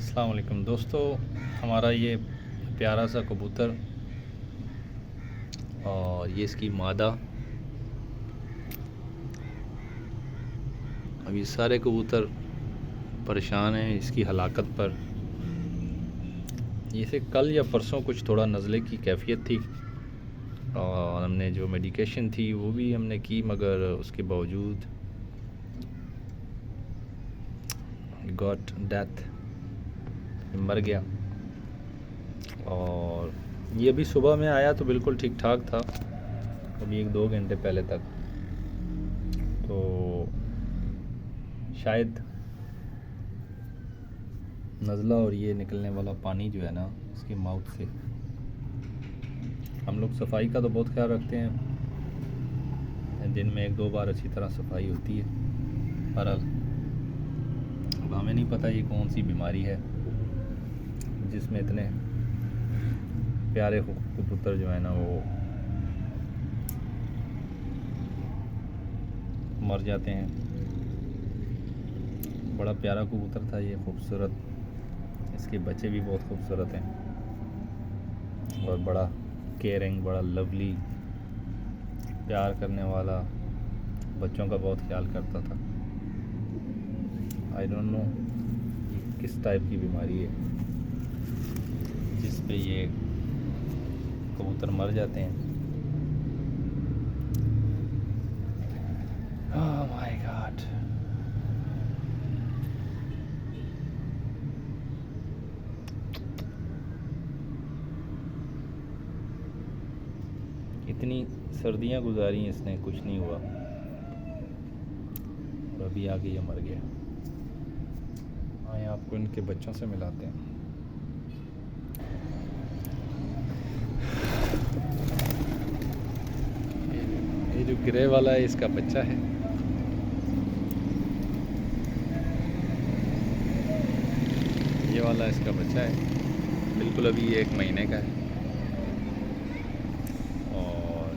अस्सलाम वालेकुम दोस्तों, हमारा ये प्यारा सा कबूतर और ये इसकी मादा। अब ये सारे कबूतर परेशान हैं इसकी हलाकत पर। इसे कल या परसों कुछ थोड़ा नज़ले की कैफियत थी और हमने जो मेडिकेशन थी वो भी हमने की, मगर उसके बावजूद गॉट डेथ, मर गया। और ये अभी सुबह में आया तो बिल्कुल ठीक ठाक था, अभी 1-2 घंटे पहले तक। तो शायद नज़ला और ये निकलने वाला पानी जो है ना इसकी माउथ से, हम लोग सफाई का तो बहुत ख्याल रखते हैं, दिन में 1-2 बार अच्छी तरह सफाई होती है। पर अब हमें नहीं पता ये कौन सी बीमारी है जिसमें इतने प्यारे कबूतर जो है ना वो मर जाते हैं। बड़ा प्यारा कबूतर था ये, खूबसूरत, इसके बच्चे भी बहुत खूबसूरत हैं और बड़ा केयरिंग, बड़ा लवली, प्यार करने वाला, बच्चों का बहुत ख्याल करता था। आई डोंट नो किस टाइप की बीमारी है जिस पे ये कबूतर मर जाते हैं। Oh my God. इतनी सर्दियां गुजारी इसने, कुछ नहीं हुआ, और अभी आगे ये मर गया। आए आपको इनके बच्चों से मिलाते हैं। ये जो ग्रे वाला है इसका बच्चा है, ये वाला इसका बच्चा है, बिल्कुल अभी 1 महीने का है। और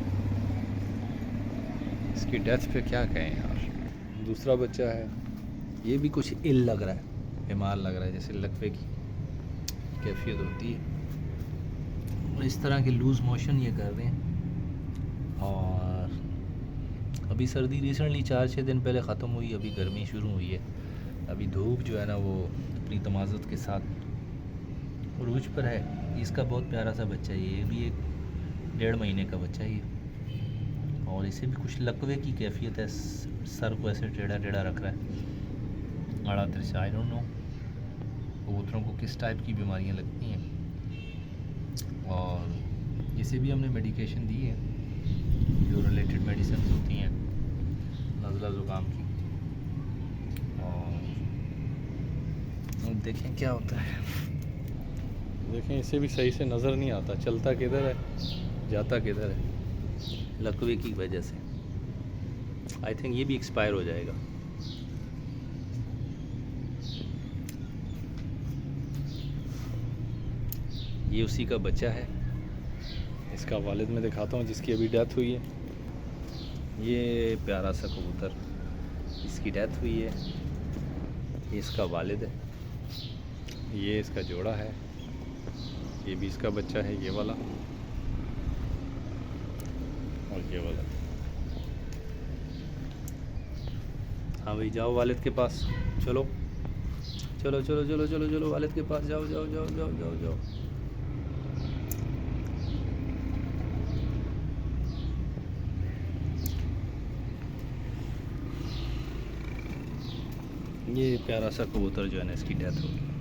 इसकी डेथ पे क्या कहें यार। दूसरा बच्चा है, ये भी कुछ इल लग रहा है, बीमार लग रहा है, जैसे लकवे की कैफियत होती है, और इस तरह के लूज़ मोशन ये कर रहे हैं। और अभी सर्दी रिसेंटली 4-6 दिन पहले ख़त्म हुई, अभी गर्मी शुरू हुई है। अभी धूप जो है ना वो अपनी तमाज़त के साथ उरूज पर है। इसका बहुत प्यारा सा बच्चा है, ये भी 1-1.5 महीने का बच्चा है ये, और इसे भी कुछ लकवे की कैफियत है, सर को ऐसे टेढ़ा टेढ़ा रख रहा है, आड़ा तिरछा। आई डोंट नो कबूतरों को किस टाइप की बीमारियां लगती हैं। और इसे भी हमने मेडिकेशन दी है, जो रिलेटेड मेडिसिन होती हैं नज़ला ज़ुकाम की, और देखें क्या होता है। देखें इसे भी सही से नज़र नहीं आता, चलता किधर है जाता किधर है, लकवे की वजह से। आई थिंक ये भी एक्सपायर हो जाएगा। ये उसी का बच्चा है, इसका वालिद मैं दिखाता हूँ जिसकी अभी डेथ हुई है। ये प्यारा सा कबूतर, इसकी डेथ हुई है, ये इसका वालिद है, ये इसका जोड़ा है, ये भी इसका बच्चा है, ये वाला और ये वाला। हाँ भाई जाओ वालिद के पास, चलो चलो चलो चलो चलो चलो वालिद के पास जाओ जाओ जाओ जाओ जाओ जाओ। ये प्यारा सा कबूतर जो है ना इसकी डेथ हो गई।